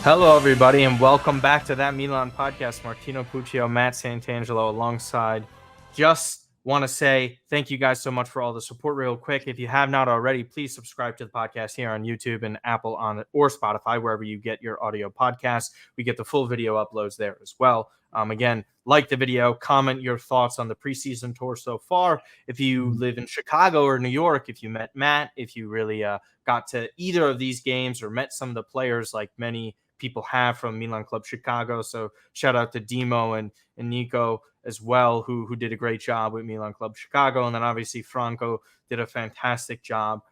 Hello, everybody, and welcome back to That Milan podcast. Martino Puccio, Matt Santangelo alongside. Just want to say thank you guys so much for all the support real quick. If you have not already, please subscribe to the podcast here on YouTube and Apple or Spotify, wherever you get your audio podcasts. We get the full video uploads there as well. Again, like the video, comment your thoughts on the preseason tour so far. If you live in Chicago or New York, if you met Matt, if you really got to either of these games or met some of the players like many people have from Milan Club Chicago. So shout out to Dimo and Nico as well, who did a great job with Milan Club Chicago. And then obviously Franco did a fantastic job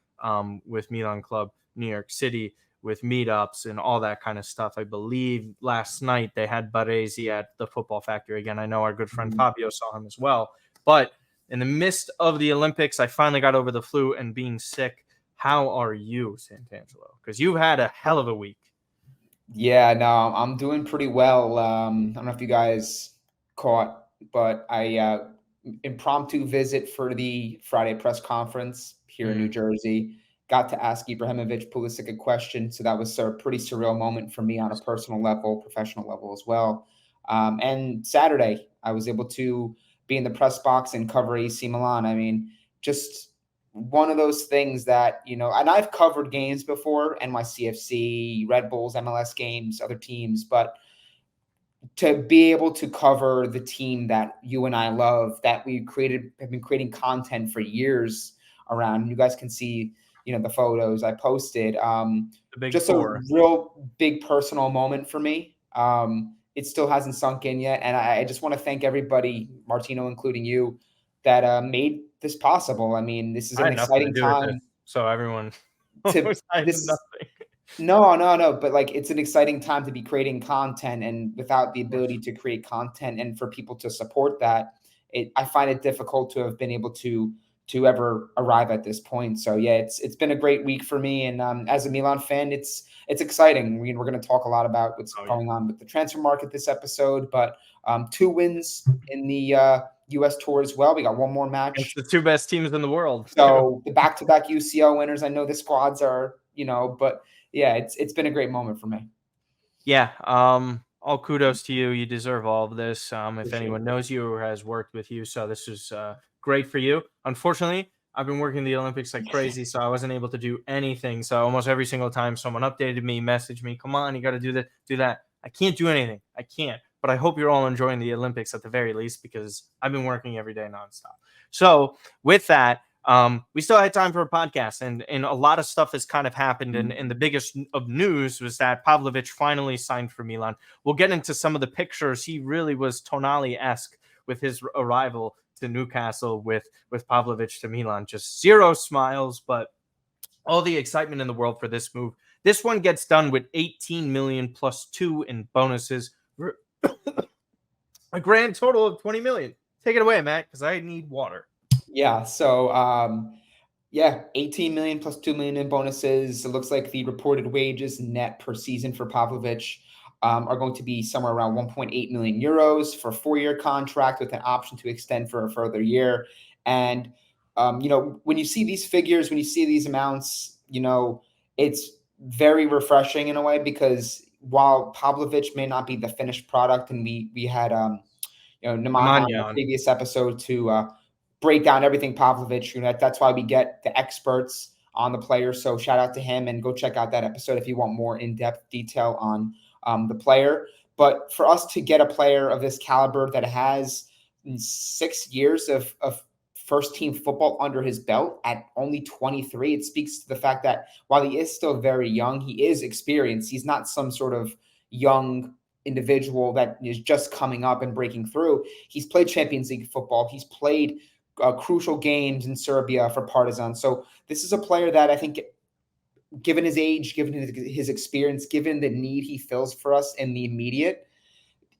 with Milan Club New York City with meetups and all that kind of stuff. I believe last night they had Baresi at the Football Factory. Again, I know our good friend Fabio saw him as well. But in the midst of the Olympics, I finally got over the flu and being sick. How are you, Santangelo? Because you've had a hell of a week. Yeah, no, I'm doing pretty well. I don't know if you guys caught, but I impromptu visit for the Friday press conference here in New Jersey. Got to ask Ibrahimovic Pulisic a question, so that was a pretty surreal moment for me on a personal level, professional level as well. And Saturday, I was able to be in the press box and cover AC Milan. I mean, just one of those things that, and I've covered games before, NYCFC, Red Bulls, MLS games, other teams, but to be able to cover the team that you and I love, that have been creating content for years around. You guys can see, the photos I posted. Just a real big personal moment for me. It still hasn't sunk in yet. And I just want to thank everybody, Martino, including you, that made this possible. I mean, this is an exciting time. So everyone No. But it's an exciting time to be creating content, and without the ability to create content and for people to support that, I find it difficult to have been able to ever arrive at this point. So yeah, it's been a great week for me, and as a Milan fan, it's exciting. We're going to talk a lot about what's going on with the transfer market this episode, but 2 wins in the U.S. tour as well. We got one more match. It's the 2 best teams in the world. So the back-to-back UCL winners. I know the squads are, but yeah, it's been a great moment for me. Yeah. All kudos to you. You deserve all of this. If anyone knows you or has worked with you, so this is great for you. Unfortunately, I've been working the Olympics like crazy, so I wasn't able to do anything. So almost every single time someone updated me, messaged me, come on, you got to do this, do that. I can't do anything. I can't. But I hope you're all enjoying the Olympics at the very least, because I've been working every day nonstop. So with that, we still had time for a podcast, and a lot of stuff has kind of happened. And the biggest of news was that Pavlović finally signed for Milan. We'll get into some of the pictures. He really was Tonali-esque with his arrival to Newcastle with Pavlović to Milan. Just zero smiles, but all the excitement in the world for this move. This one gets done with 18 million plus 2 in bonuses. A grand total of 20 million. Take it away, Matt, because I need water. Yeah. So, 18 million plus 2 million in bonuses. It looks like the reported wages net per season for Pavlović are going to be somewhere around 1.8 million euros for a 4-year contract with an option to extend for a further year. And, when you see these figures, when you see these amounts, it's very refreshing in a way, because while Pavlović may not be the finished product, and we had, Nemanja on the previous episode to break down everything Pavlović. That's why we get the experts on the player. So shout out to him, and go check out that episode if you want more in-depth detail on the player. But for us to get a player of this caliber that has 6 years of first-team football under his belt at only 23, it speaks to the fact that while he is still very young, he is experienced. He's not some sort of young individual that is just coming up and breaking through. He's played Champions League football. He's played crucial games in Serbia for Partizan. So this is a player that I think, given his age, given his experience, given the need he fills for us in the immediate,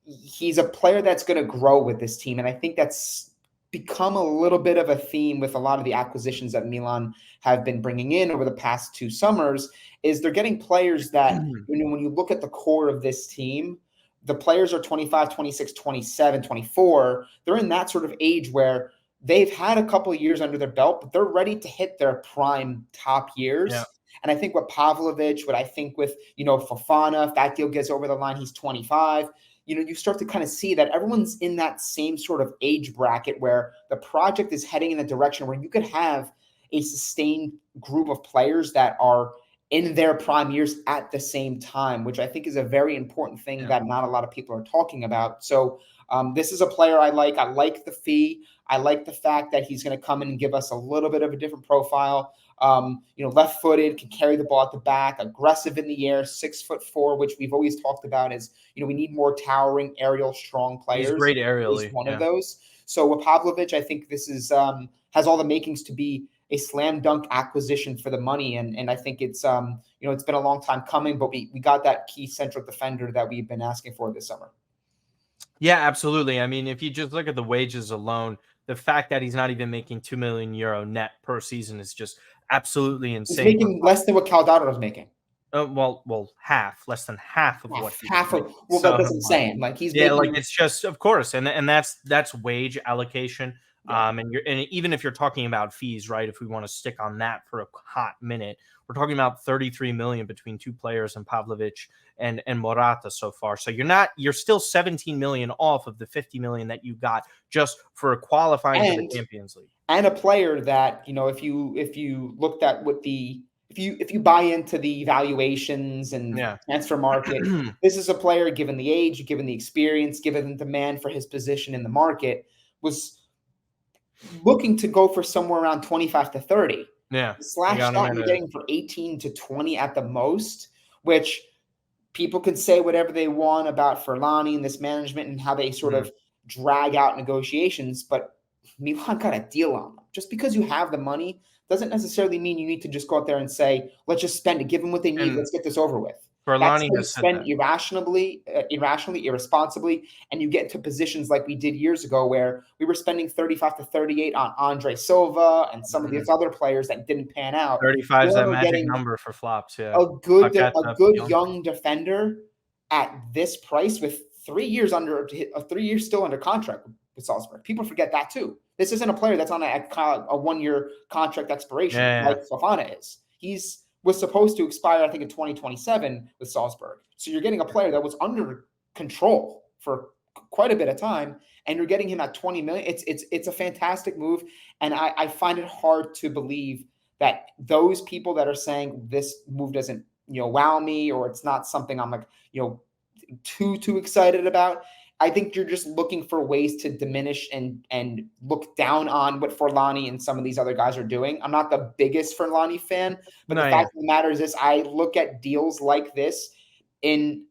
he's a player that's going to grow with this team. And I think that's become a little bit of a theme with a lot of the acquisitions that Milan have been bringing in over the past 2 summers, is they're getting players that, when you look at the core of this team, the players are 25, 26, 27, 24. They're in that sort of age where they've had a couple of years under their belt, but they're ready to hit their prime top years. Yeah. And I think with Pavlović, what I think with, Fofana, if that deal gets over the line, he's 25. You start to kind of see that everyone's in that same sort of age bracket where the project is heading in a direction where you could have a sustained group of players that are in their prime years at the same time, which I think is a very important thing that not a lot of people are talking about. So this is a player I like. I like the fee. I like the fact that he's going to come in and give us a little bit of a different profile. Left-footed, can carry the ball at the back, aggressive in the air, 6'4", which we've always talked about is, we need more towering, aerial, strong players. He's great aerially. He's one of those. So with Pavlović, I think this is has all the makings to be a slam dunk acquisition for the money. And I think it's, it's been a long time coming, but we got that key central defender that we've been asking for this summer. Yeah, absolutely. I mean, if you just look at the wages alone, the fact that he's not even making €2 million net per season is just absolutely insane. He's making less than what Caldado is making. Less than half of what half of. Well, that's what I'm saying. Like he's making, it's just, of course, and that's wage allocation. Yeah. And even if you're talking about fees, right? If we want to stick on that for a hot minute, we're talking about 33 million between two players and Pavlović and Morata so far. So you're still 17 million off of the 50 million that you got just for qualifying for the Champions League. And a player that, if you looked at what if you buy into the valuations and transfer market, this is a player, given the age, given the experience, given the demand for his position in the market, was looking to go for somewhere around 25 to 30. Yeah. Slash out, you're getting for 18 to 20 at the most, which people can say whatever they want about Furlani and this management and how they sort of drag out negotiations, but Milan got a deal on them. Just because you have the money doesn't necessarily mean you need to just go out there and say, let's just spend it, give them what they need, let's get this over with. Furlani has spent irrationally, irresponsibly, and you get into positions like we did years ago where we were spending 35 to 38 on Andre Silva and some of these other players that didn't pan out. 35 is that magic number for flops. Yeah, a good young defender at this price with 3 years still under contract with Salzburg. People forget that too. This isn't a player that's on a 1-year contract expiration like Fofana is. Was supposed to expire, I think, in 2027 with Salzburg. So you're getting a player that was under control for quite a bit of time, and you're getting him at 20 million. It's a fantastic move, and I find it hard to believe that those people that are saying this move doesn't wow me, or it's not something I'm like too excited about. I think you're just looking for ways to diminish and look down on what Furlani and some of these other guys are doing. I'm not the biggest Furlani fan, but the fact of the matter is I look at deals like this in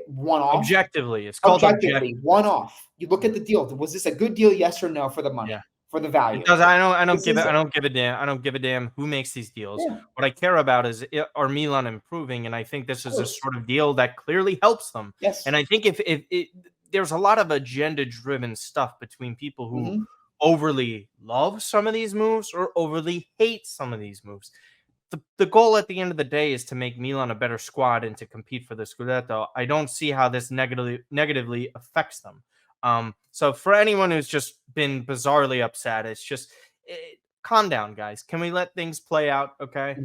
one-off. Objectively, it's called objectively one-off. You look at the deal. Was this a good deal? Yes or no for the money, for the value? Because I don't give a damn. I don't give a damn who makes these deals. Yeah. What I care about is are Milan improving, and I think this is a sort of deal that clearly helps them. Yes, and I think if there's a lot of agenda-driven stuff between people who overly love some of these moves or overly hate some of these moves. The goal at the end of the day is to make Milan a better squad and to compete for the Scudetto. I don't see how this negatively affects them. So for anyone who's just been bizarrely upset, it's just calm down, guys. Can we let things play out? Okay.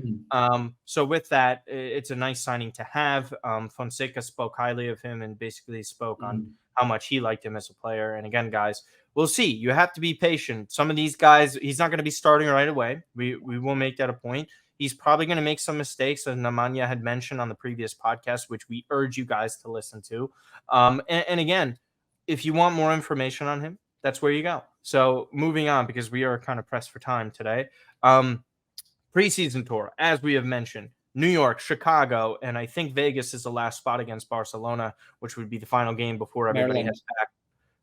So with that, it's a nice signing to have. Fonseca spoke highly of him and basically spoke on how much he liked him as a player. And again, guys, we'll see. You have to be patient. Some of these guys, he's not going to be starting right away. We will make that a point. He's probably going to make some mistakes, as Nemanja had mentioned on the previous podcast, which we urge you guys to listen to. And again, if you want more information on him, that's where you go. So moving on, because we are kind of pressed for time today. Preseason tour, as we have mentioned, New York, Chicago, and I think Vegas is the last spot against Barcelona, which would be the final game before everybody heads back.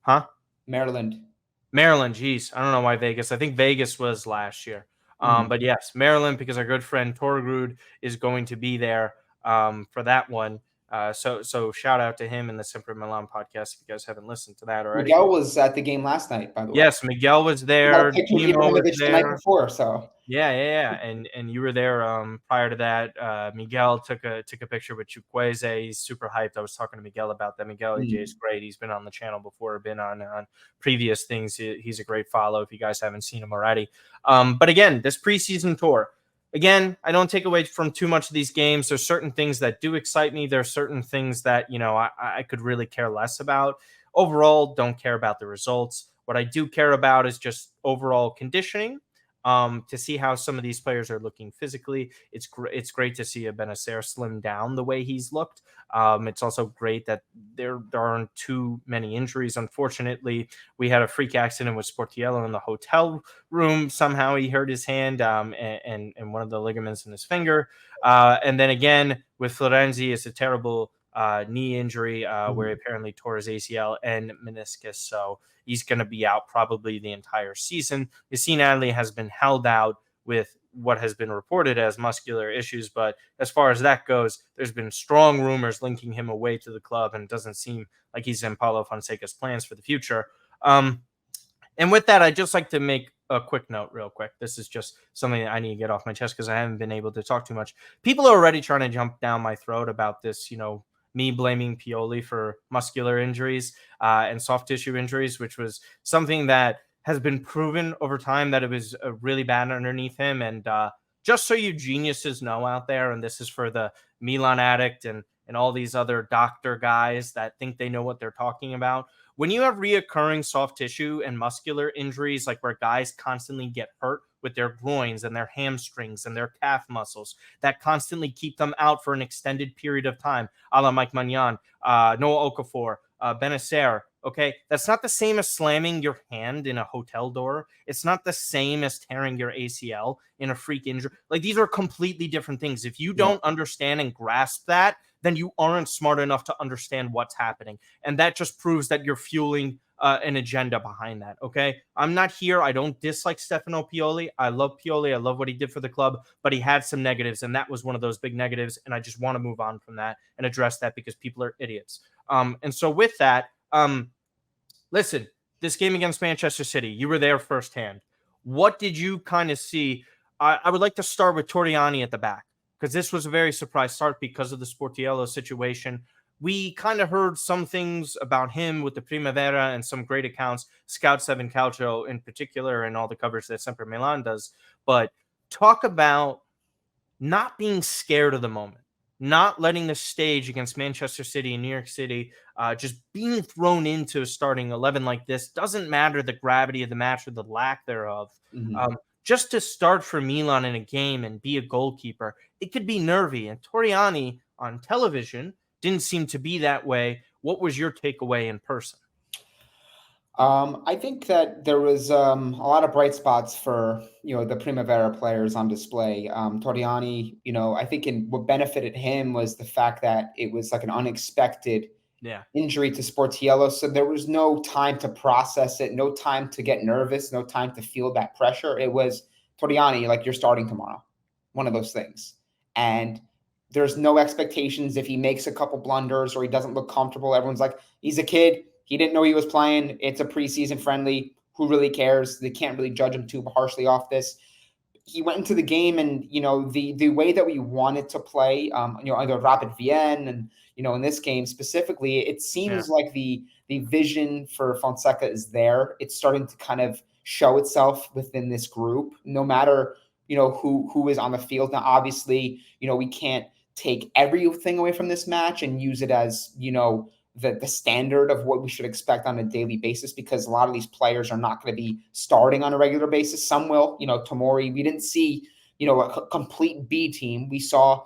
Huh? Maryland, geez. I don't know why Vegas. I think Vegas was last year. But yes, Maryland, because our good friend Torgrud is going to be there for that one. So shout out to him in the Sempre Milan podcast if you guys haven't listened to that already. Miguel was at the game last night, by the way. Yes, Miguel was there. Timo was there. The night before, so. Yeah. And you were there prior to that. Miguel took a picture with Chukwueze. He's super hyped. I was talking to Miguel about that. Miguel EJ is great. He's been on the channel before, been on previous things. He's a great follow if you guys haven't seen him already. But again, this preseason tour, again, I don't take away from too much of these games. There's certain things that do excite me. There's certain things that, I could really care less about. Overall, don't care about the results. What I do care about is just overall conditioning, to see how some of these players are looking physically. It's great to see a Benacer slim down the way he's looked. It's also great that there aren't too many injuries. Unfortunately, we had a freak accident with Sportiello in the hotel room. Somehow he hurt his hand, and one of the ligaments in his finger. And then again with Florenzi, it's a terrible knee injury where he apparently tore his ACL and meniscus. So he's going to be out probably the entire season. Yassine Adli has been held out with what has been reported as muscular issues. But as far as that goes, there's been strong rumors linking him away to the club, and it doesn't seem like he's in Paulo Fonseca's plans for the future. And with that, I'd just like to make a quick note real quick. This is just something that I need to get off my chest because I haven't been able to talk too much. People are already trying to jump down my throat about this, me blaming Pioli for muscular injuries and soft tissue injuries, which was something that has been proven over time that it was really bad underneath him. And just so you geniuses know out there, and this is for the Milan addict and all these other doctor guys that think they know what they're talking about. When you have reoccurring soft tissue and muscular injuries, like where guys constantly get hurt with their groins and their hamstrings and their calf muscles that constantly keep them out for an extended period of time, a la Mike Maignan, Noah Okafor, Benacer, okay? That's not the same as slamming your hand in a hotel door. It's not the same as tearing your ACL in a freak injury. Like, these are completely different things. If you don't understand and grasp that, then you aren't smart enough to understand what's happening. And that just proves that you're fueling an agenda behind that, okay? I'm not here. I don't dislike Stefano Pioli. I love Pioli. I love what he did for the club, but he had some negatives, and that was one of those big negatives, and I just want to move on from that and address that because people are idiots. And so with that, listen, this game against Manchester City, you were there firsthand. What did you kind of see? I would like to start with Torriani at the back, because this was a very surprise start because of the Sportiello situation. We kind of heard some things about him with the Primavera and some great accounts, Scout 7 Calcio in particular, and all the coverage that Sempre Milan does. But talk about not being scared of the moment, not letting the stage against Manchester City and New York City, just being thrown into a starting 11 like this. Doesn't matter the gravity of the match or the lack thereof. Just to start for Milan in a game and be a goalkeeper, it could be nervy. And Torriani on television didn't seem to be that way. What was your takeaway in person? I think that there was a lot of bright spots for the Primavera players on display. Torriani, I think what benefited him was the fact that it was like an unexpected injury to Sportiello, so there was no time to process it, no time to get nervous, no time to feel that pressure. It was Torriani, like, you're starting tomorrow, one of those things, and there's no expectations if he makes a couple blunders or he doesn't look comfortable. Everyone's like, he's a kid. He didn't know he was playing. It's a preseason friendly. Who really cares? They can't really judge him too harshly off this. He went into the game, and the way that we wanted to play, either Rapid Vienna and in this game specifically, it seems like the vision for Fonseca is there. It's starting to kind of show itself within this group, no matter who is on the field. Now, obviously, we can't take everything away from this match and use it as the standard of what we should expect on a daily basis, because a lot of these players are not going to be starting on a regular basis. Some will, Tomori, we didn't see, a complete B team. We saw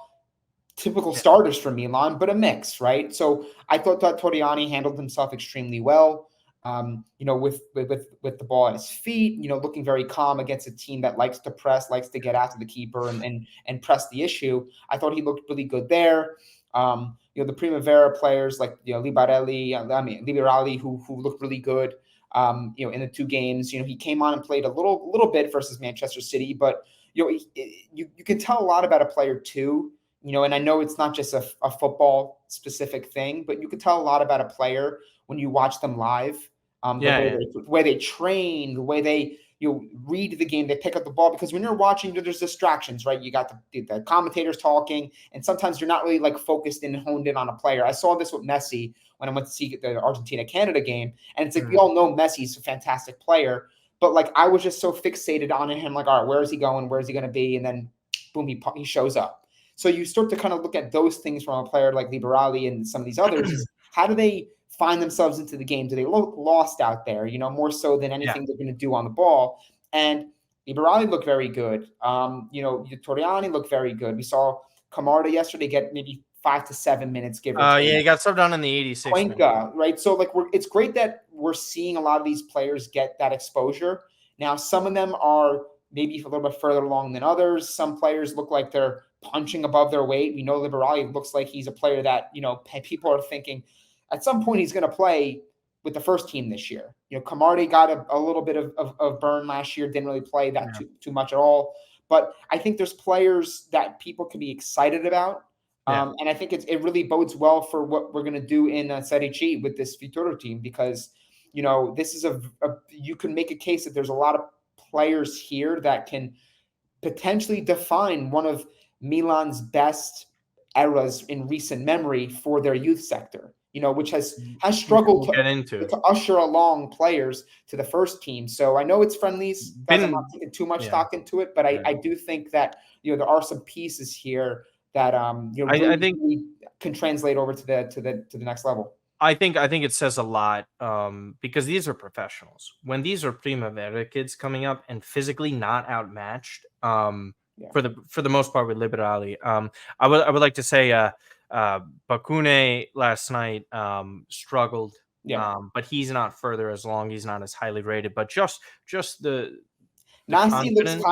typical starters for Milan, but a mix, right? So I thought that Torriani handled himself extremely well, with the ball at his feet, looking very calm against a team that likes to press, likes to get after the keeper and press the issue. I thought he looked really good there. The Primavera players like Liberali, who looked really good, in the two games. He came on and played a little bit versus Manchester City, but you can tell a lot about a player too. And I know it's not just a football specific thing, but you can tell a lot about a player when you watch them live. The way they train, the way they read the game, they pick up the ball, because when you're watching, there's distractions, right? You got the commentators talking, and sometimes you're not really like focused and honed in on a player. I saw this with Messi when I went to see the Argentina-Canada game, and it's like, we all know Messi's a fantastic player, but like I was just so fixated on him, like, all right, where is he going? Where is he going to be? And then boom, he shows up. So you start to kind of look at those things from a player like Liberali and some of these others. Is how do they find themselves into the game? Do they look lost out there, more so than anything they're going to do on the ball? And Liberali looked very good. Toriani looked very good. We saw Camarda yesterday get maybe 5 to 7 minutes, give or take. Yeah, he got subbed on in the 86th. Cuenca, right? So it's great that we're seeing a lot of these players get that exposure. Now, some of them are maybe a little bit further along than others. Some players look like they're punching above their weight. We know Liberali looks like he's a player that, people are thinking at some point he's going to play with the first team this year. Camarda got a little bit of burn last year, didn't really play that too much at all. But I think there's players that people can be excited about. And I think it really bodes well for what we're going to do in Serie C with this Vittorio team, because, this is you can make a case that there's a lot of players here that can potentially define one of Milan's best eras in recent memory for their youth sector, which has struggled to usher along players to the first team. So I know it's friendlies. I'm not taking too much stock into it, but I do think that, there are some pieces here that I think can translate over to the next level. I think it says a lot because these are professionals. When these are Primavera kids coming up and physically not outmatched, for the most part with Liberali, I would like to say Bakune last night struggled, but he's not further as long. He's not as highly rated, but just the Nasti looks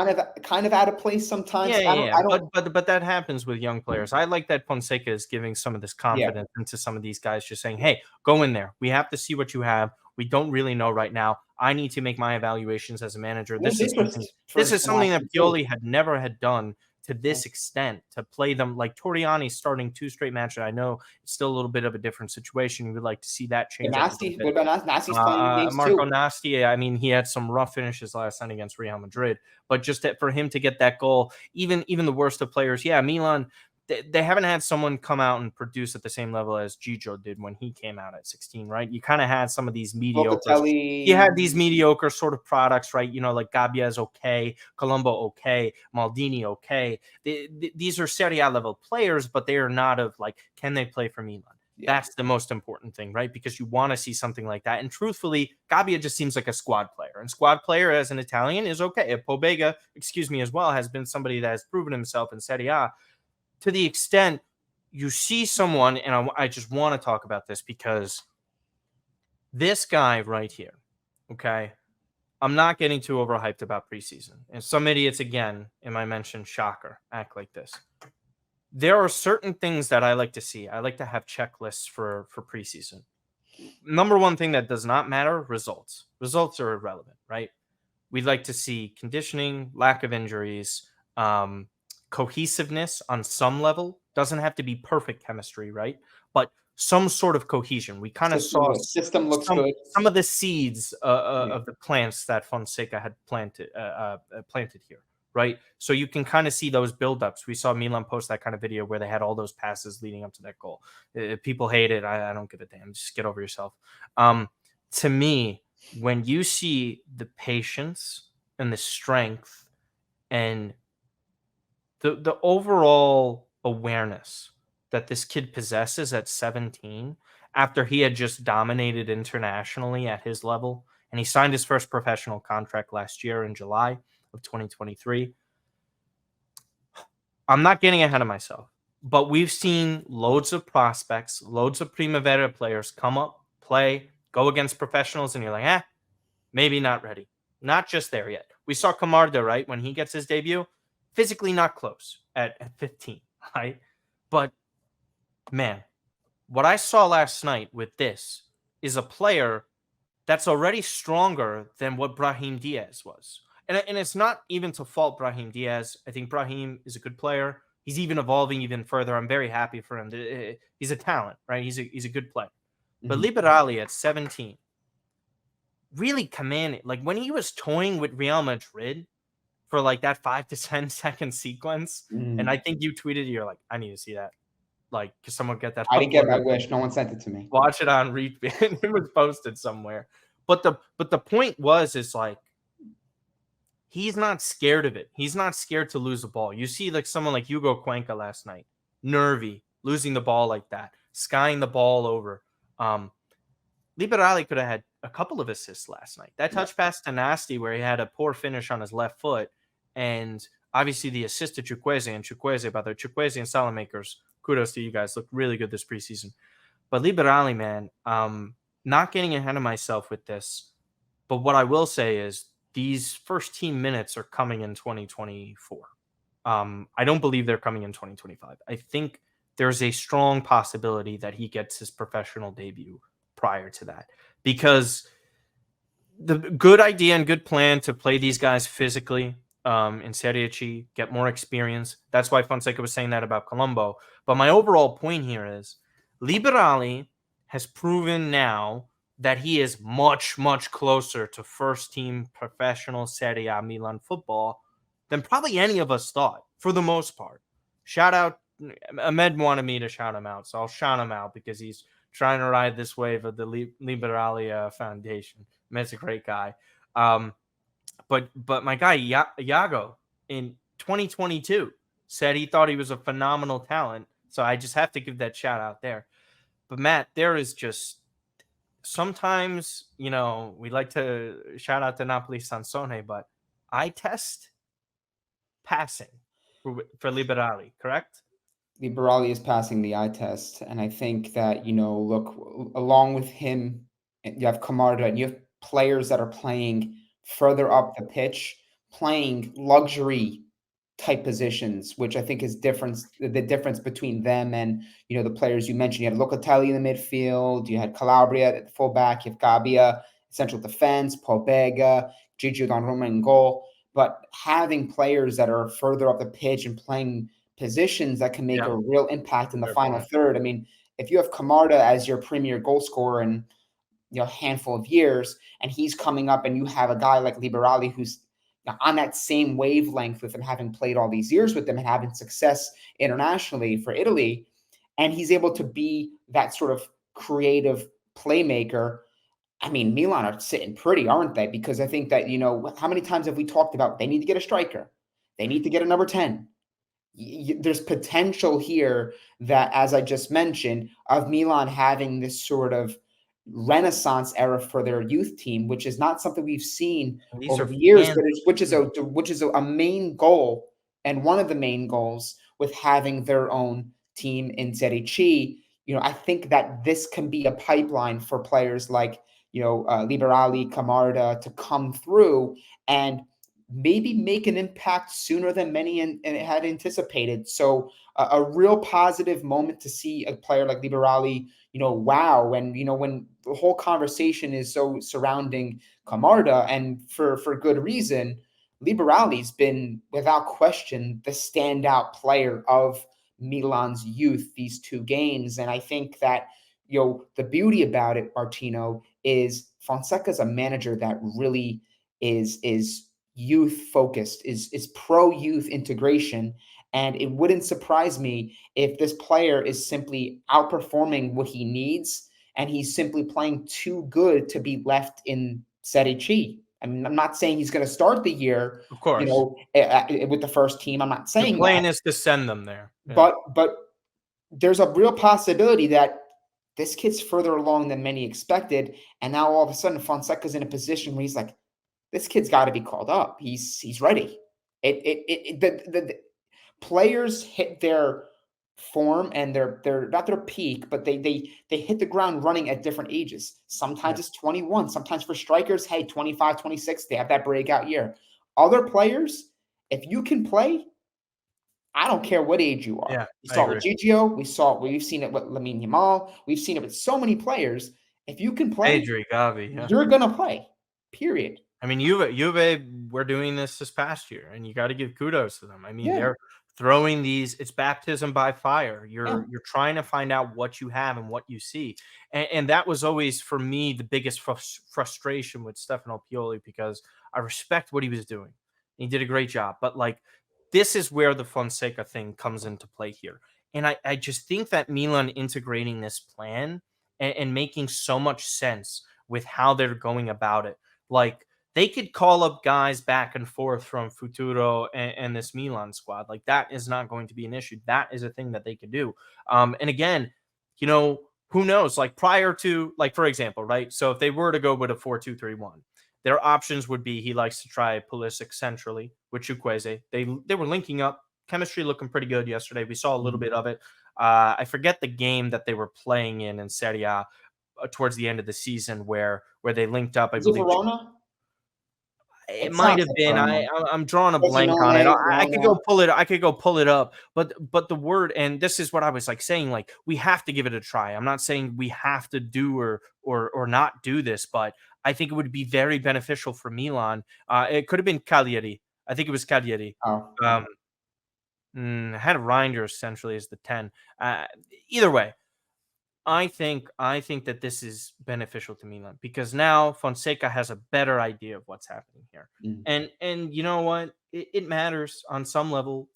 kind of out of place sometimes. But that happens with young players. I like that Fonseca is giving some of this confidence into some of these guys, just saying, "Hey, go in there. We have to see what you have. We don't really know right now. I need to make my evaluations as a manager. This is something that Pioli had never done to this extent, to play them like Toriani starting 2 straight matches. I know it's still a little bit of a different situation. We'd like to see that change. Nasty, what about Nasty's playing games Marco too? Nasty, I mean, he had some rough finishes last night against Real Madrid, but just for him to get that goal, even the worst of players, Milan, they haven't had someone come out and produce at the same level as Gigio did when he came out at 16, right? You kind of had some of these mediocre. You had these mediocre sort of products, right? Like Gabbia is okay, Colombo okay, Maldini okay. These are Serie A level players, but they are not of can they play for Milan? That's the most important thing, right? Because you want to see something like that. And truthfully, Gabbia just seems like a squad player. And squad player as an Italian is okay. Pobega, as well, has been somebody that has proven himself in Serie A. To the extent you see someone, and I just want to talk about this because this guy right here, okay, I'm not getting too overhyped about preseason. And some idiots, again, in my mention, shocker, act like this. There are certain things that I like to see. I like to have checklists for preseason. Number one thing that does not matter, results. Results are irrelevant, right? We'd like to see conditioning, lack of injuries, cohesiveness on some level. Doesn't have to be perfect chemistry, right? But some sort of cohesion. We kind of saw system looks good. Some of the seeds of the plants that Fonseca had planted here, right? So you can kind of see those buildups. We saw Milan post that kind of video where they had all those passes leading up to that goal. People hate it. I don't give a damn. Just get over yourself. To me, when you see the patience and the strength and the overall awareness that this kid possesses at 17, after he had just dominated internationally at his level, and he signed his first professional contract last year in July of 2023. I'm not getting ahead of myself, but we've seen loads of prospects, loads of Primavera players come up, play, go against professionals, and you're like, maybe not ready. Not just there yet. We saw Camarda, right? When he gets his debut, physically not close at 15, right? But, man, what I saw last night with this is a player that's already stronger than what Brahim Diaz was. And it's not even to fault Brahim Diaz. I think Brahim is a good player. He's even evolving even further. I'm very happy for him. He's a talent, right? He's a good player. Mm-hmm. But Liberali at 17 really commanded. Like when he was toying with Real Madrid for like that 5 to 10 second sequence, and I think you tweeted, you're like, I need to see that. Like, can someone get that? I didn't get my wish. No one sent it to me. Watch it on repeat. It was posted somewhere. But the point is like, he's not scared of it. He's not scared to lose the ball. You see like someone like Hugo Cuenca last night, nervy, losing the ball like that, skying the ball over. Liberali could have had a couple of assists last night. That touch pass to Nasty where he had a poor finish on his left foot, and obviously the assist to Chukwueze, by the way, Chukwueze and Salamakers, kudos to you guys. Look really good this preseason. But Liberali, man, not getting ahead of myself with this, but what I will say is these first team minutes are coming in 2024. I don't believe they're coming in 2025. I think there's a strong possibility that he gets his professional debut prior to that, because the good idea and good plan to play these guys physically in Serie C, get more experience. That's why Fonseca was saying that about Colombo. But my overall point here is Liberali has proven now that he is much, much closer to first team professional Serie A Milan football than probably any of us thought, for the most part. Shout out, Ahmed wanted me to shout him out, so I'll shout him out because he's trying to ride this wave of the Liberali Foundation. Ahmed's a great guy. But my guy, Iago, in 2022, said he thought he was a phenomenal talent. So I just have to give that shout out there. But Matt, there is just sometimes, we like to shout out to Napoli Sansone, but eye test passing for Liberali, correct? Liberali is passing the eye test. And I think that, look, along with him, you have Camarda and you have players that are playing further up the pitch, playing luxury type positions, which I think is the difference between them and, the players you mentioned. You had Locatelli in the midfield, you had Calabria at the fullback, you have Gabbia, central defense, Paul Bega, Gigi Donnarumma in goal. But having players that are further up the pitch and playing positions that can make a real impact in the final third. I mean, if you have Camarda as your premier goal scorer in a handful of years, and he's coming up, and you have a guy like Liberali who's on that same wavelength with him, having played all these years with them and having success internationally for Italy, and he's able to be that sort of creative playmaker. I mean, Milan are sitting pretty, aren't they? Because I think that, how many times have we talked about they need to get a striker? They need to get a number 10. There's potential here that, as I just mentioned, of Milan having this sort of renaissance era for their youth team, which is not something we've seen over the years, but which is a main goal and one of the main goals with having their own team in Serie C. I think that this can be a pipeline for players like Liberali, Camarda to come through and maybe make an impact sooner than many had anticipated. So a real positive moment to see a player like Liberali, wow. And, when the whole conversation is so surrounding Camarda, and for good reason, Liberali's been without question the standout player of Milan's youth these two games. And I think that, the beauty about it, Martino, is Fonseca's a manager that really is youth focused, is pro youth integration. And it wouldn't surprise me if this player is simply outperforming what he needs and he's simply playing too good to be left in Serie C. I mean, I'm not saying he's going to start the year, of course, with the first team. I'm not saying the plan is to send them there. Yeah. But there's a real possibility that this kid's further along than many expected. And now all of a sudden Fonseca's in a position where he's like, this kid's got to be called up. He's ready. The players hit their form and they're not their peak, but they hit the ground running at different ages. Sometimes it's 21. Sometimes for strikers, hey, 25, 26, they have that breakout year. Other players, if you can play, I don't care what age you are. Yeah, we saw it with Gigio. We've seen it with Lamine Yamal. We've seen it with so many players. If you can play, you're going to play, period. I mean, Juve were doing this past year, and you got to give kudos to them. I mean, they're throwing these. It's baptism by fire. You're trying to find out what you have and what you see, and that was always for me the biggest frustration with Stefano Pioli, because I respect what he was doing. He did a great job, but like this is where the Fonseca thing comes into play here, and I just think that Milan integrating this plan and making so much sense with how they're going about it, like they could call up guys back and forth from Futuro and this Milan squad. Like, that is not going to be an issue. That is a thing that they could do. And again, who knows? Like, prior to, like, for example, right? So if they were to go with a 4-2-3-1, their options would be he likes to try Pulisic centrally with Chukwueze. They were linking up, chemistry looking pretty good yesterday. We saw a little bit of it. I forget the game that they were playing in Serie A towards the end of the season where they linked up. I Is it believe Verona? it It's might not have been. Verona. I'm drawing a blank on it. Frosinone, I could Verona. go pull it. I could go pull it up. But the word, and this is what I was like saying. Like, we have to give it a try. I'm not saying we have to do or not do this, but I think it would be very beneficial for Milan. It could have been Cagliari. I think it was Cagliari. Oh, Um, had Reinders essentially as the 10. Either way, I think that this is beneficial to Milan because now Fonseca has a better idea of what's happening here. mm. And you know what? It matters on some level.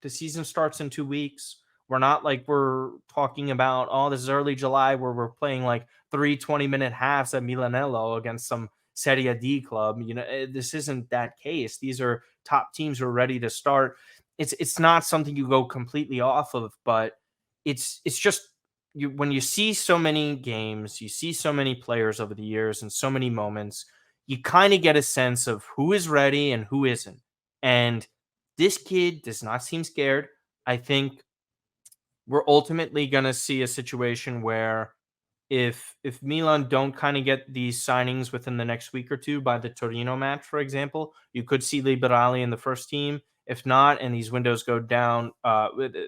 The season starts in 2 weeks. We're not like we're talking about, oh, this is early July where we're playing like 3 20-minute halves at Milanello against some Serie D club. This isn't that case. These are top teams who are ready to start. It's not something you go completely off of, but it's just when you see so many games, you see so many players over the years and so many moments, you kind of get a sense of who is ready and who isn't. And this kid does not seem scared. I think we're ultimately going to see a situation where if Milan don't kind of get these signings within the next week or two by the Torino match, for example, you could see Liberali in the first team. If not, and these windows go down,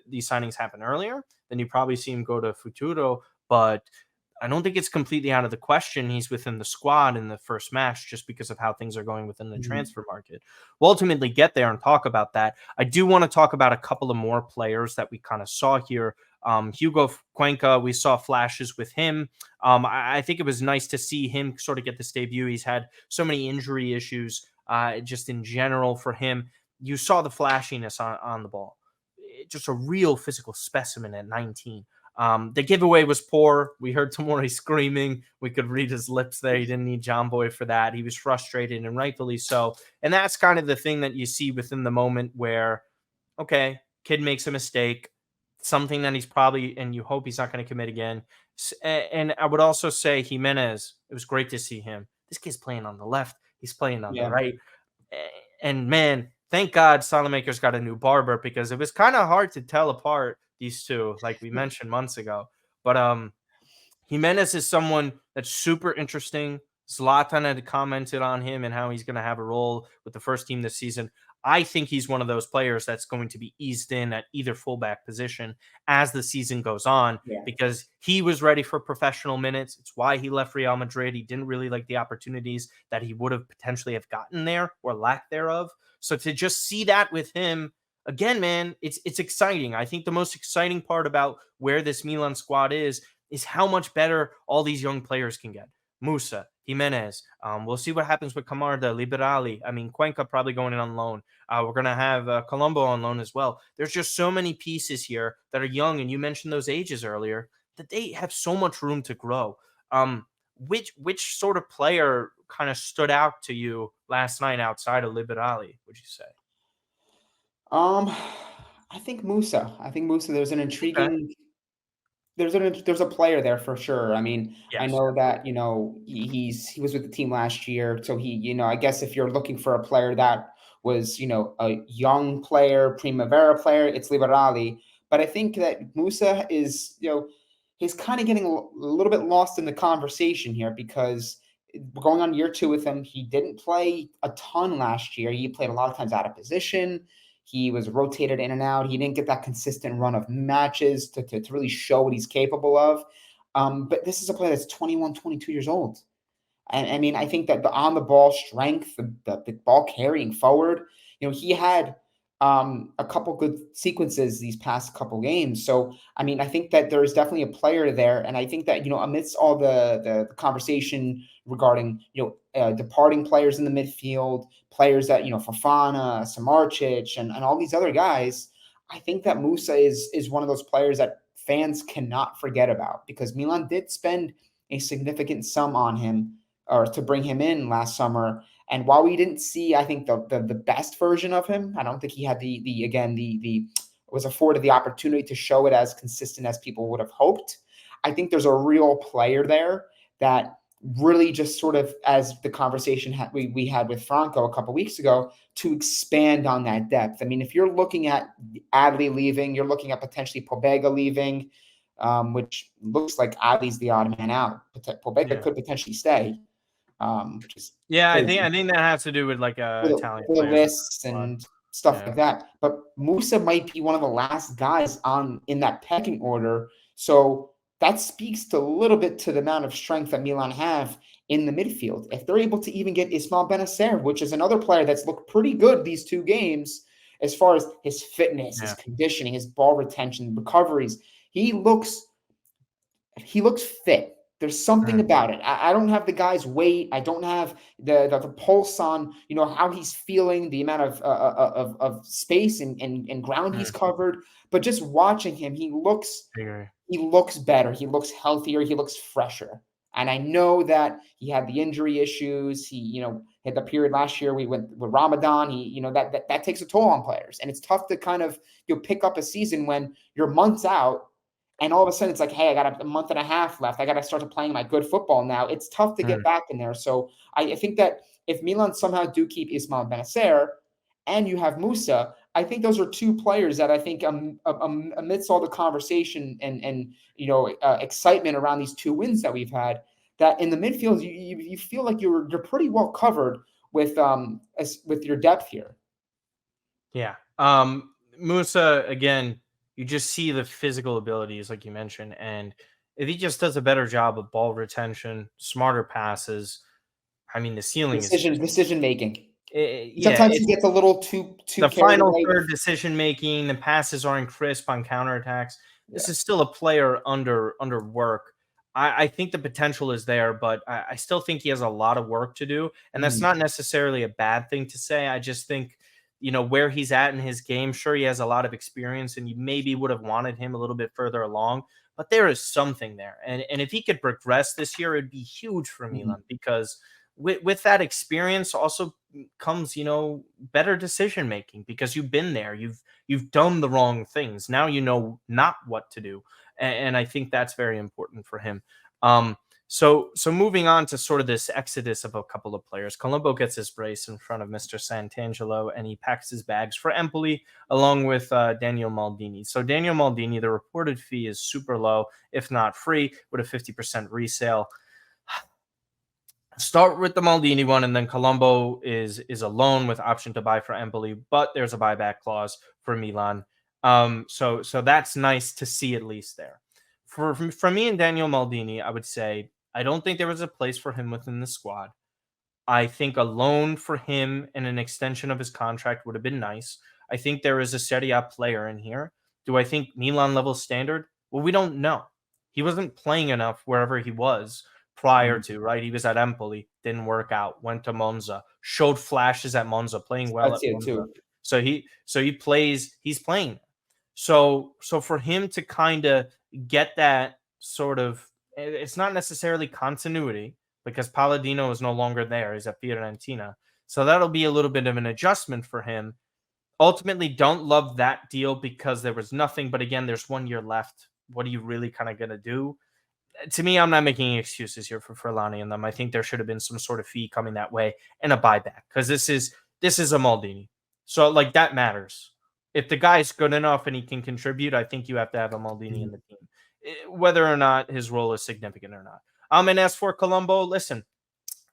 these signings happen earlier, then you probably see him go to Futuro. But I don't think it's completely out of the question he's within the squad in the first match just because of how things are going within the transfer market. We'll ultimately get there and talk about that. I do want to talk about a couple of more players that we kind of saw here. Hugo Cuenca, we saw flashes with him. I think it was nice to see him sort of get this debut. He's had so many injury issues just in general for him. You saw the flashiness on the ball. Just a real physical specimen at 19. The giveaway was poor. We heard Tomori screaming. We could read his lips there. He didn't need John Boy for that. He was frustrated, and rightfully so. And that's kind of the thing that you see within the moment where, okay, kid makes a mistake, something that he's probably, and you hope he's not going to commit again. And I would also say Jimenez, it was great to see him. This kid's playing on the left. He's playing on the right. And man, thank God Salamaker's got a new barber because it was kind of hard to tell apart these two, like we mentioned months ago. But Jimenez is someone that's super interesting. Zlatan had commented on him and how he's going to have a role with the first team this season. I think he's one of those players that's going to be eased in at either fullback position as the season goes on because he was ready for professional minutes. It's why he left Real Madrid. He didn't really like the opportunities that he would have potentially have gotten there or lack thereof. So to just see that with him, again, man, it's exciting. I think the most exciting part about where this Milan squad is how much better all these young players can get. Musa, Jimenez. We'll see what happens with Camarda, Liberali. I mean, Cuenca probably going in on loan. We're going to have Colombo on loan as well. There's just so many pieces here that are young, and you mentioned those ages earlier, that they have so much room to grow. Which sort of player kind of stood out to you last night outside of Liberali, would you say? I think Musa. There's an Okay. intriguing. There's a player there for sure. I mean, I Yes. know that he was with the team last year, so I guess if you're looking for a player that was a young player, Primavera player, it's Liberali. But I think that Musa is he's kind of getting a little bit lost in the conversation here because we're going on year 2 with him. He didn't play a ton last year. He played a lot of times out of position. He was rotated in and out. He didn't get that consistent run of matches to really show what he's capable of. But this is a player that's 21, 22 years old. And I mean, I think that the on the ball strength, the ball carrying forward, he had a couple good sequences these past couple games. So, I mean, I think that there is definitely a player there. And I think that, amidst all the conversation regarding, departing players in the midfield, players that, Fofana, Samardzic, and all these other guys, I think that Musa is one of those players that fans cannot forget about because Milan did spend a significant sum on him or to bring him in last summer. And while we didn't see, I think the best version of him, I don't think he had the was afforded the opportunity to show it as consistent as people would have hoped. I think there's a real player there that really just sort of, as the conversation we had with Franco a couple weeks ago, to expand on that depth. I mean, if you're looking at Adley leaving, you're looking at potentially Pobega leaving, which looks like Adley's the odd man out. Pobega could potentially stay. Which is I crazy. think that has to do with like Italian For the players lists and stuff like that. But Musa might be one of the last guys in that pecking order. So that speaks to a little bit to the amount of strength that Milan have in the midfield. If they're able to even get Ismail Benacer, which is another player that's looked pretty good these 2 games as far as his fitness, his conditioning, his ball retention, recoveries, he looks fit. There's something about it. I don't have the guy's weight. I don't have the pulse on, how he's feeling, the amount of space and ground he's covered. But just watching him, he looks better. He looks healthier. He looks fresher. And I know that he had the injury issues. He, had the period last year we went with Ramadan. He, that takes a toll on players. And it's tough to kind of pick up a season when you're months out. And all of a sudden, it's like, hey, I got a month and a half left. I got to start playing my good football now. It's tough to get back in there. So I think that if Milan somehow do keep Ismail Benacer and you have Musa, I think those are 2 players that I think amidst all the conversation and excitement around these 2 wins that we've had, that in the midfield, you feel like you're pretty well covered with your depth here. Yeah. Musa, again, you just see the physical abilities, like you mentioned, and if he just does a better job of ball retention, smarter passes, I mean, the ceiling is decision making. Yeah, sometimes he gets a little too the final third decision making. The passes aren't crisp on counterattacks. This is still a player under work. I think the potential is there, but I still think he has a lot of work to do, and that's not necessarily a bad thing to say. I just think, where he's at in his game, sure, he has a lot of experience, and you maybe would have wanted him a little bit further along, but there is something there. And if he could progress this year, it'd be huge for Milan, because with that experience also comes, better decision making, because you've been there, you've done the wrong things. Now you know not what to do, and I think that's very important for him. So moving on to sort of this exodus of a couple of players, Colombo gets his brace in front of Mr. Sant'Angelo, and he packs his bags for Empoli along with Daniel Maldini. So Daniel Maldini, the reported fee is super low, if not free, with a 50% resale. Start with the Maldini one, and then Colombo is a loan with option to buy for Empoli, but there's a buyback clause for Milan. So that's nice to see, at least there. For me and Daniel Maldini, I would say I don't think there was a place for him within the squad. I think a loan for him and an extension of his contract would have been nice. I think there is a Serie A player in here. Do I think Milan level standard? Well, we don't know. He wasn't playing enough wherever he was prior to, right? He was at Empoli, didn't work out, went to Monza, showed flashes at Monza, playing well at Monza. Too. So he plays, he's playing. So for him to kind of get that sort of, it's not necessarily continuity, because Palladino is no longer there. He's at Fiorentina. So that'll be a little bit of an adjustment for him. Ultimately, don't love that deal because there was nothing. But again, there's 1 year left. What are you really kind of going to do? To me, I'm not making any excuses here for Furlani and them. I think there should have been some sort of fee coming that way and a buyback, because this is a Maldini. So like that matters. If the guy's good enough and he can contribute, I think you have to have a Maldini in the team, whether or not his role is significant or not. And as for Colombo, listen,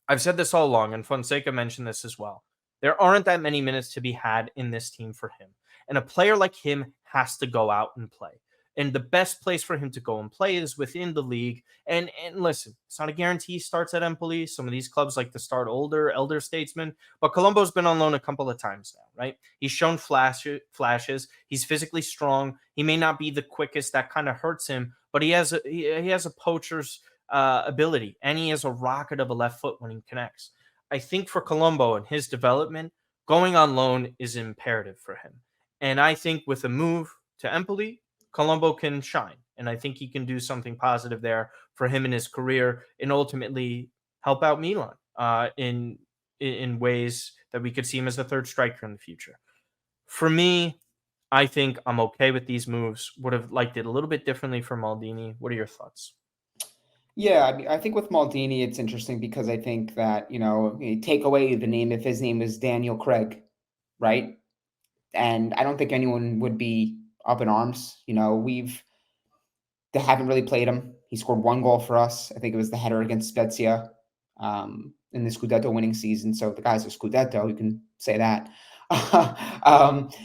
I've said this all along, and Fonseca mentioned this as well. There aren't that many minutes to be had in this team for him. And a player like him has to go out and play. And the best place for him to go and play is within the league. And listen, it's not a guarantee he starts at Empoli. Some of these clubs like to start elder statesmen. But Colombo's been on loan a couple of times now, right? He's shown flashes. He's physically strong. He may not be the quickest. That kind of hurts him. But he has a poacher's ability. And he has a rocket of a left foot when he connects. I think for Colombo and his development, going on loan is imperative for him. And I think with a move to Empoli, Colombo can shine, and I think he can do something positive there for him in his career, and ultimately help out Milan in in ways that we could see him as a third striker in the future. For me, I think I'm okay with these moves. Would have liked it a little bit differently for Maldini. What are your thoughts? Yeah, I mean, I think with Maldini, it's interesting because I think that, you take away the name if his name was Daniel Craig, right? And I don't think anyone would be up in arms. They haven't really played him. He scored one goal for us. I think it was the header against Spezia in the Scudetto winning season. So the guy's a Scudetto, you can say that.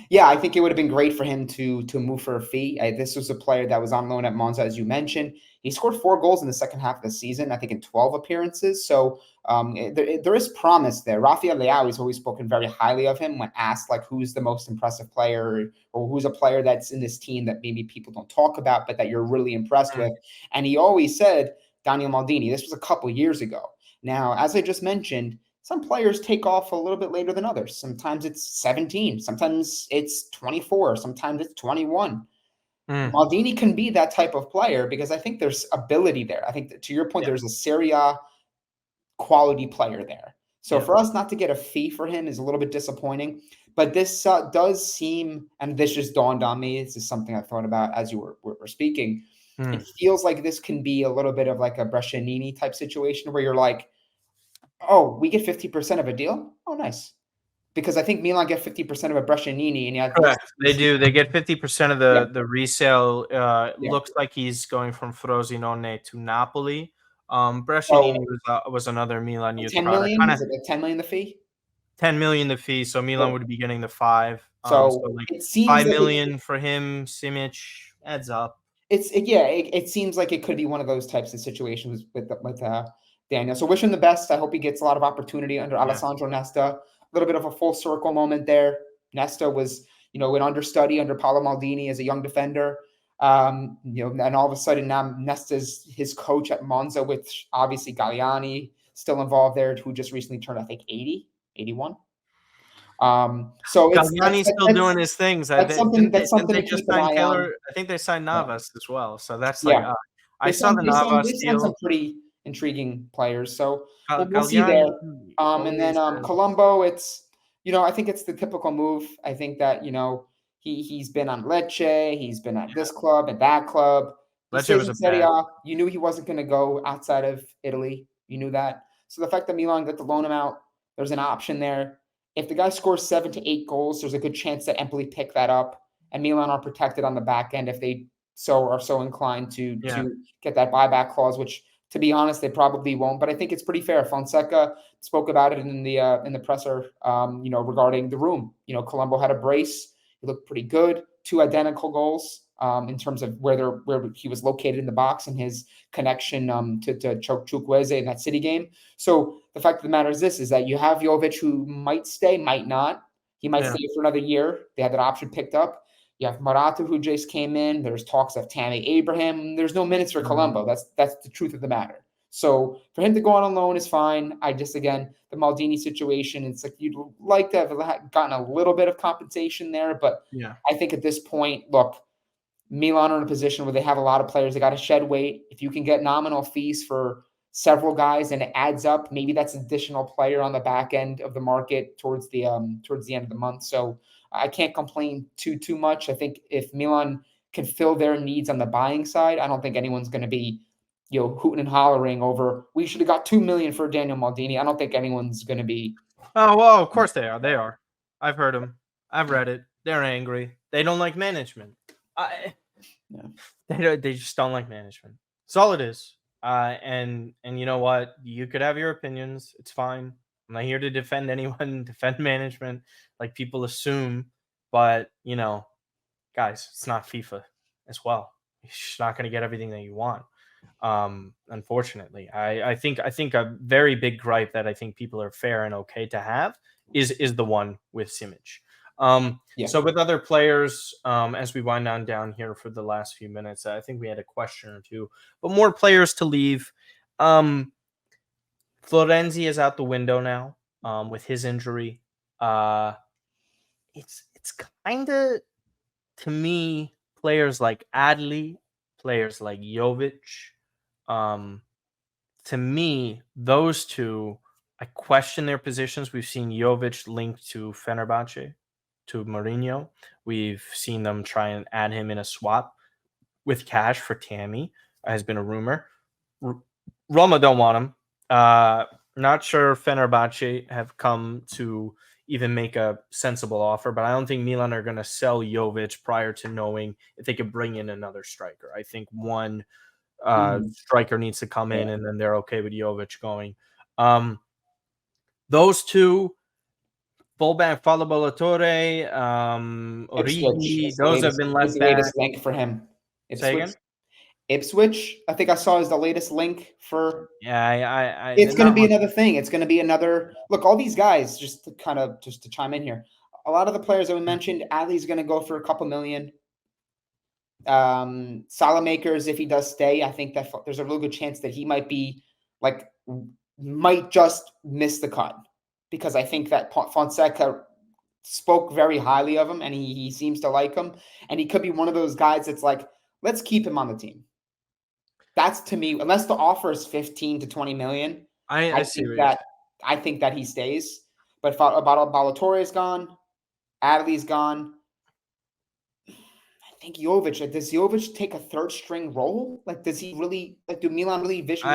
Yeah, I think it would have been great for him to move for a fee. This was a player that was on loan at Monza, as you mentioned. He scored 4 goals in the second half of the season, I think in 12 appearances. So there is promise there. Rafael Leao has always spoken very highly of him when asked, like, who's the most impressive player or who's a player that's in this team that maybe people don't talk about, but that you're really impressed with. And he always said Daniel Maldini. This was a couple years ago. Now, as I just mentioned, some players take off a little bit later than others. Sometimes it's 17, sometimes it's 24, sometimes it's 21. Maldini can be that type of player because I think there's ability there. I think that, to your point, there's a Serie A quality player there. So for us not to get a fee for him is a little bit disappointing. But this does seem, and this just dawned on me, this is something I thought about as you were speaking. It feels like this can be a little bit of like a Brescianini type situation where you're like, oh, we get 50% of a deal? Oh, nice. Because I think Milan get 50% of a Brescianini, and Correct. They do. They get 50% of the resale. Yeah. Looks like he's going from Frosinone to Napoli. Brescianini So was another Milan youth 10 product. million? Is it like 10 million the fee? 10 million the fee, so Milan would be getting the 5. So So like it seems 5 like million for him. Simic adds up. it seems like it could be one of those types of situations with Daniel. So wish him the best. I hope he gets a lot of opportunity under Alessandro Nesta. A little bit of a full circle moment there. Nesta was, an understudy under Paolo Maldini as a young defender. And all of a sudden now Nesta's his coach at Monza, with obviously Galliani still involved there, who just recently turned, I think, 80, 81. So Galliani's still doing his things. that's something Didn't they to just keep an sign eye on. Taylor? I think they signed Navas as well. So that's like, Yeah. I saw the Navas They signed some deal. pretty intriguing players. So we'll see Galliani there. And then always has. Colombo, it's, I think it's the typical move. I think that, he's been on Lecce, he's been at this club and that club. He Lecce stays was in a Serie bad. A. You knew he wasn't going to go outside of Italy. You knew that. So the fact that Milan got to loan him out, there's an option there. If the guy scores 7 to 8 goals, there's a good chance that Empoli pick that up, and Milan are protected on the back end if they are so inclined to get that buyback clause, which, to be honest, they probably won't. But I think it's pretty fair. Fonseca spoke about it in the presser, regarding the room. Colombo had a brace. He looked pretty good. 2 identical goals in terms of where he was located in the box and his connection to Chukwueze in that City game. So the fact of the matter is this, is that you have Jovic, who might stay, might not. He might stay for another year. They had that option picked up. You have Morata, who just came in. There's talks of Tammy Abraham. There's no minutes for Colombo. That's the truth of the matter. So for him to go on loan is fine. I just, again, the Maldini situation, it's like you'd like to have gotten a little bit of compensation there. But I think at this point, look, Milan are in a position where they have a lot of players. They got to shed weight. If you can get nominal fees for several guys and it adds up, maybe that's an additional player on the back end of the market towards the end of the month. So I can't complain too much. I think if Milan can fill their needs on the buying side, I don't think anyone's going to be, hooting and hollering over, we should have got 2 million for Daniel Maldini. I don't think anyone's going to be. Oh, well, of course they are. They are. I've heard them. I've read it. They're angry. They don't like management. They just don't like management. That's all it is. And you know what? You could have your opinions. It's fine. I'm not here to defend anyone, defend management, like people assume. But guys, it's not FIFA as well. You're just not going to get everything that you want. Unfortunately, I think a very big gripe that I think people are fair and okay to have is the one with Simic. So with other players, as we wind down here for the last few minutes, I think we had a question or two, but more players to leave. Florenzi is out the window now with his injury. It's kind of, to me, players like Adli, players like Jovic. To me, those two, I question their positions. We've seen Jovic linked to Fenerbahce, to Mourinho. We've seen them try and add him in a swap with cash for Tammy, has been a rumor. Roma don't want him. Not sure Fenerbahce have come to even make a sensible offer, but I don't think Milan are going to sell Jovic prior to knowing if they could bring in another striker. I think one striker needs to come in, and then they're okay with Jovic going. Those two, fullback Pavlović, Origi, those have been left the back. latest link for him. Say again? Ipswich, I think I saw is the latest link for. Yeah, it's going to be another thing. It's going to be another look. All these guys, just to chime in here, a lot of the players that we mentioned, Adley's going to go for a couple million. Salamakers, if he does stay, I think that there's a real good chance that he might just miss the cut, because I think that Fonseca spoke very highly of him, and he seems to like him, and he could be one of those guys that's like, let's keep him on the team. That's, to me, unless the offer is 15 to 20 million, I think that he stays. But Ballatore is gone, Adley's gone. I think Jovic. Does Jovic take a third string role? Does he really? Do Milan really vision?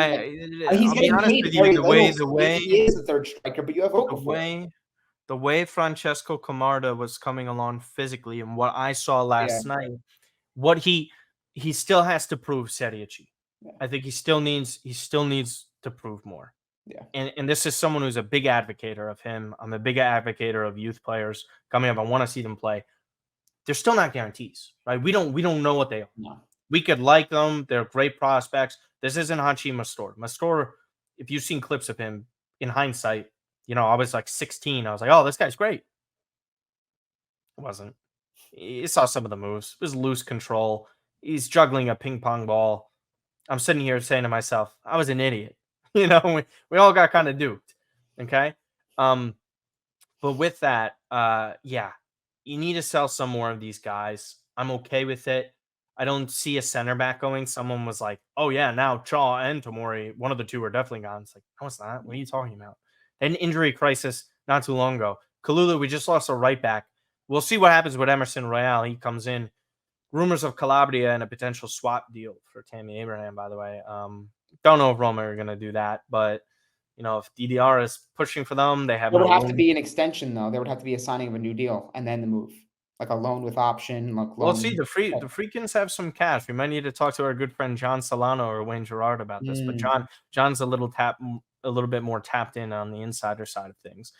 He's getting paid very little. The way he is a third striker, but you have Okafor. The way Francesco Camarda was coming along physically, and what I saw last night, what he still has to prove Serie C. Yeah. I think he still needs to prove more. Yeah. And this is someone who's a big advocate of him. I'm a big advocate of youth players coming up. I want to see them play. They're still not guarantees, right? We don't know what they are. No. We could like them. They're great prospects. This isn't Hachi Mastor. Mastor, if you've seen clips of him, in hindsight, I was like 16. I was like, oh, this guy's great. It wasn't. You saw some of the moves. It was loose control. He's juggling a ping pong ball. I'm sitting here saying to myself, I was an idiot. We all got kind of duped. Okay. But with that, you need to sell some more of these guys. I'm okay with it. I don't see a center back going. Someone was like, oh yeah, now Chaw and Tomori, one of the two are definitely gone. It's like, no, it's not. What are you talking about? An injury crisis not too long ago. Kalulu, we just lost a right back. We'll see what happens with Emerson Royale. He comes in. Rumors of Calabria and a potential swap deal for Tammy Abraham, by the way. Don't know if Roma are going to do that, but if DDR is pushing for them, they have. There would have to be an extension, though. There would have to be a signing of a new deal and then the move, like a loan with option. Well, see, the Freakins have some cash. We might need to talk to our good friend John Solano or Wayne Gerard about this. But John's a little bit more tapped in on the insider side of things.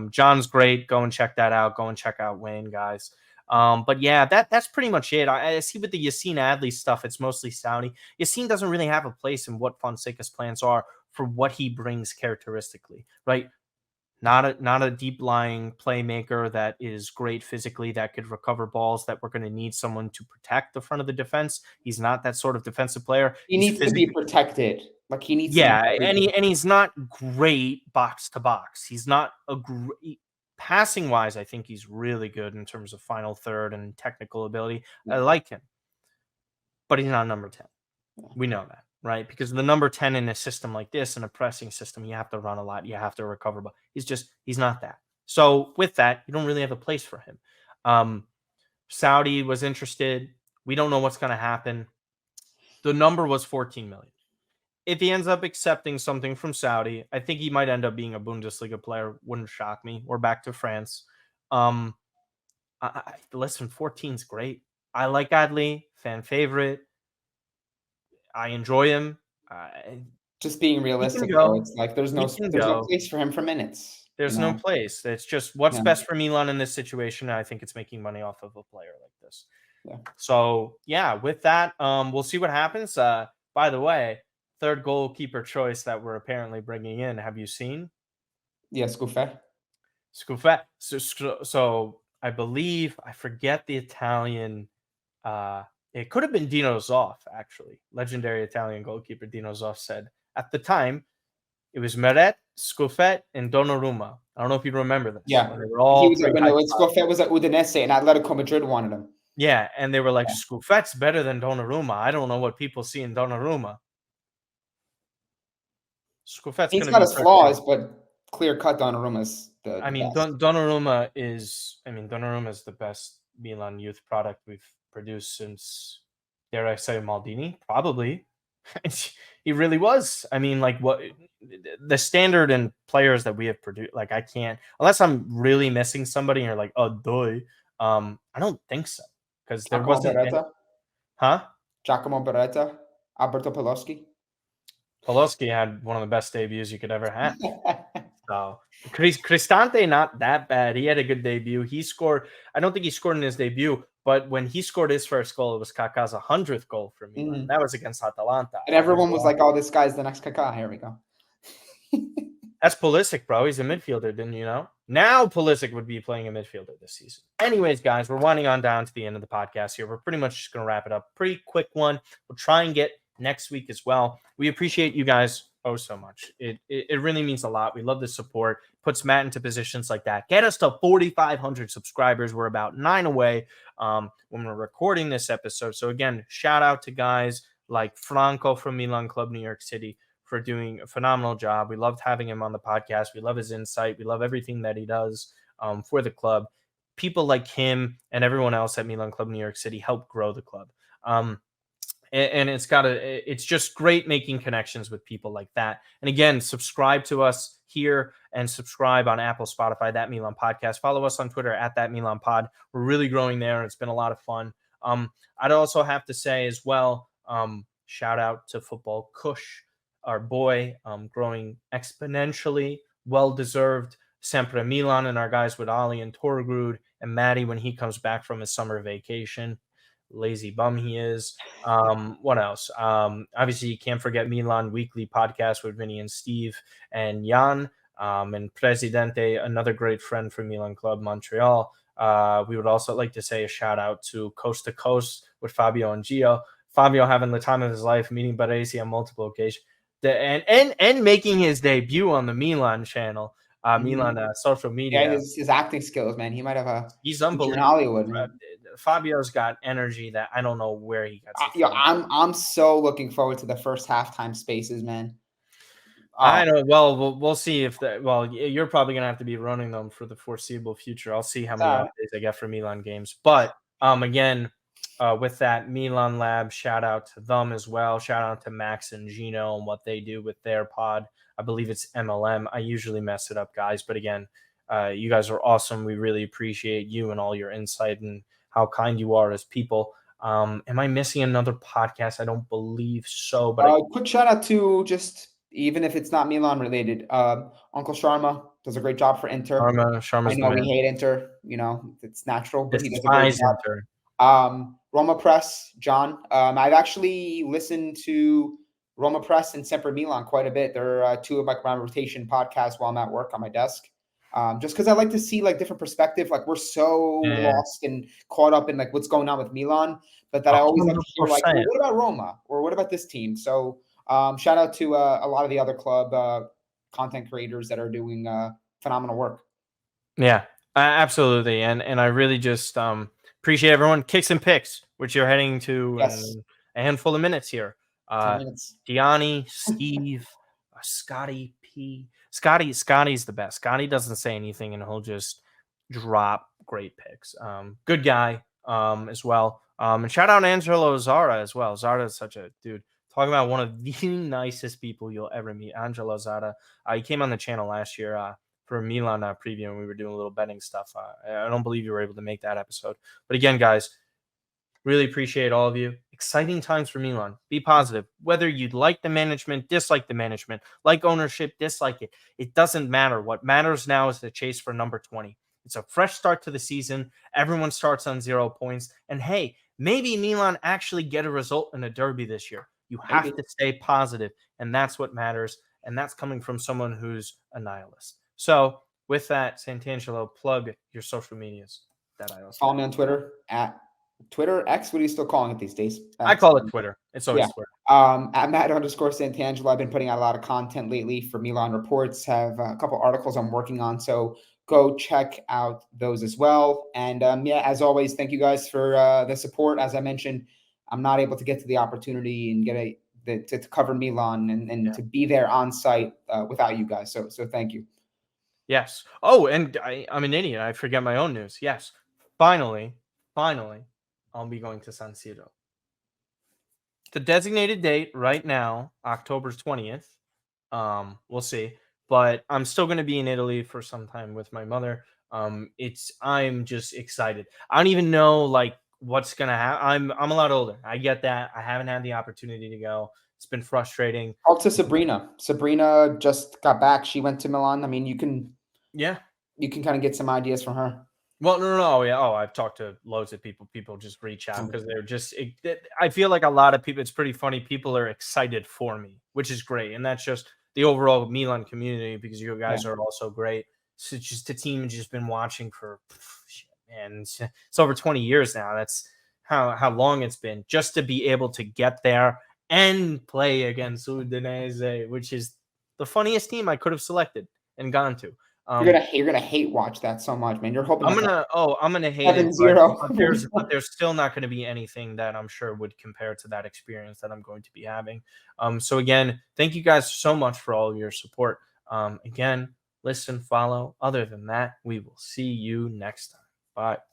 John's great. Go and check that out. Go and check out Wayne, guys. But yeah, that's pretty much it. I see with the Yassine Adley stuff, it's mostly Saudi. Yassine doesn't really have a place in what Fonseca's plans are for what he brings characteristically, right? Not a deep lying playmaker that is great physically, that could recover balls, that we're going to need someone to protect the front of the defense. He's not that sort of defensive player. He needs to be protected. He needs. Yeah, and he's not great box to box. He's not a great. Passing wise, I think he's really good in terms of final third and technical ability. I like him, but he's not number 10. We know that, right? Because the number 10 in a system like this, in a pressing system, you have to run a lot, you have to recover, but he's not that. So with that, you don't really have a place for him. Saudi was interested. We don't know what's going to happen. The number was 14 million. If he ends up accepting something from Saudi, I think he might end up being a Bundesliga player. Wouldn't shock me. Or back to France. Listen, 14 is great. I like Adley, fan favorite. I enjoy him. Just being realistic, though, it's like there's no place for him for minutes. There's no place. It's just what's best for Milan in this situation. I think it's making money off of a player like this. Yeah. So yeah, with that, we'll see what happens. By the way, third goalkeeper choice that we're apparently bringing in. Have you seen? Yeah, Scuffet. So I believe, I forget the Italian. It could have been Dino Zoff, actually. Legendary Italian goalkeeper Dino Zoff said at the time it was Meret, Scuffet, and Donnarumma. I don't know if you remember this. Yeah, they were all Scuffet was at Udinese and Atletico Madrid wanted him. Yeah, and they were like, Scuffet's better than Donnarumma. I don't know what people see in Donnarumma. He's got his flaws, but clear cut Donnarumma's the best. Donnarumma is the best Milan youth product we've produced since, dare I say, Maldini? Probably. He really was. I mean, like, what the standard and players that we have produced, like, I can't, unless I'm really missing somebody and you're like, oh, doy. I don't think so, because there Giacomo wasn't any, Beretta, huh? Giacomo Beretta, Alberto Peloschi. Pavlović had one of the best debuts you could ever have. So Cristante, not that bad. He had a good debut. He scored. I don't think he scored in his debut, but when he scored his first goal, it was Kaká's 100th goal for Milan. That was against Atalanta. And everyone was like, "Oh, this guy's the next Kaká." Here we go. That's Pulisic, bro. He's a midfielder, didn't you know? Now Pulisic would be playing a midfielder this season. Anyways, guys, we're winding on down to the end of the podcast here. We're pretty much just going to wrap it up. Pretty quick one. We'll try and get next week as well. We appreciate you guys so much. It really means a lot. We love the support. Puts Matt into positions like that. Get us to 4,500 subscribers. We're about 9 away when we're recording this episode. So again, shout out to guys like Franco from Milan Club New York City for doing a phenomenal job. We loved having him on the podcast. We love his insight. We love everything that he does for the club. People like him and everyone else at Milan Club New York City help grow the club. And it's just great making connections with people like that. And again, subscribe to us here and subscribe on Apple, Spotify, That Milan Podcast. Follow us on Twitter at That Milan Pod. We're really growing there. It's been a lot of fun. I'd also have to say as well, shout out to Football Kush, our boy, growing exponentially, well-deserved. Sempre Milan and our guys with Ali and Torgrud and Matty when he comes back from his summer vacation. Lazy bum he is. What else? Obviously, you can't forget Milan Weekly Podcast with Vinny and Steve and Jan, and Presidente, another great friend from Milan Club Montreal. We would also like to say a shout out to Coast to Coast with Fabio and Gio. Fabio having the time of his life, meeting Baresi on multiple occasions, and making his debut on the Milan channel, Milan social media. Yeah, his acting skills, man. He might have he's unbelievable in Hollywood, man. Fabio's got energy that I don't know where he gets. I'm so looking forward to the first halftime spaces, man. I know. Well, we'll see if that. Well, you're probably gonna have to be running them for the foreseeable future. I'll see how many updates I get for Milan games. But again, with that Milan Lab, shout out to them as well. Shout out to Max and Gino and what they do with their pod. I believe it's MLM. I usually mess it up, guys. But again, you guys are awesome. We really appreciate you and all your insight and how kind you are as people. Am I missing another podcast? I don't believe so. But quick shout out to, just even if it's not Milan related, Uncle Sharma does a great job for Inter. Sharma's I know we hate Inter. You know, it's natural, but he does a great job. Inter. Roma Press, John. I've actually listened to Roma Press and Sempre Milan quite a bit. They're two of my rotation podcasts while I'm at work on my desk. Just because I like to see like different perspective. Like we're so lost and caught up in like what's going on with Milan, but that I always like to hear like, well, what about Roma or what about this team? So shout out to a lot of the other club content creators that are doing phenomenal work. Yeah, absolutely, and I really just appreciate everyone. Kicks and picks, which you're heading to in a handful of minutes here. 10 minutes. Diani, Steve, Scotty P. Scotty's the best. Scotty doesn't say anything and he'll just drop great picks. Good guy as well. And shout out Angelo Zara as well. Zara is such a dude. Talking about one of the nicest people you'll ever meet, Angelo Zara. He came on the channel last year for Milan preview, and we were doing a little betting stuff. I don't believe you were able to make that episode. But again, guys, really appreciate all of you. Exciting times for Milan. Be positive. Whether you like the management, dislike the management, like ownership, dislike it, it doesn't matter. What matters now is the chase for number 20. It's a fresh start to the season. Everyone starts on 0 points. And hey, maybe Milan actually get a result in a derby this year. You have to stay positive, and that's what matters. And that's coming from someone who's a nihilist. So with that, Santangelo, plug your social medias. Follow me on Twitter at Twitter X. What are you still calling it these days? I call it Twitter. It's always Twitter. At Matt_Santangelo. I've been putting out a lot of content lately for Milan Reports. Have a couple articles I'm working on, so go check out those as well. And as always, thank you guys for the support. As I mentioned, I'm not able to get to the opportunity and get to cover Milan and to be there on site without you guys. So thank you. Yes. Oh, and I'm an idiot. I forget my own news. Yes. Finally, I'll be going to San Siro. The designated date right now, October 20th. We'll see. But I'm still going to be in Italy for some time with my mother. I'm just excited. I don't even know like what's gonna happen. I'm a lot older. I get that. I haven't had the opportunity to go. It's been frustrating. Talk to Sabrina. Sabrina just got back. She went to Milan. I mean, Yeah. you can kind of get some ideas from her. Well, no, yeah. Oh, I've talked to loads of people. People just reach out because they're just. I feel like a lot of people. It's pretty funny. People are excited for me, which is great, and that's just the overall Milan community because you guys Yeah. are also great. So it's just the team has just been watching for, shit, man. It's over 20 years now. That's how long it's been just to be able to get there and play against Udinese, which is the funniest team I could have selected and gone to. You're gonna hate watch that so much, man. You're hoping I'm like gonna hate it, 7-0. but there's still not gonna be anything that I'm sure would compare to that experience that I'm going to be having. So again, thank you guys so much for all of your support. Again, listen, follow. Other than that, we will see you next time. Bye.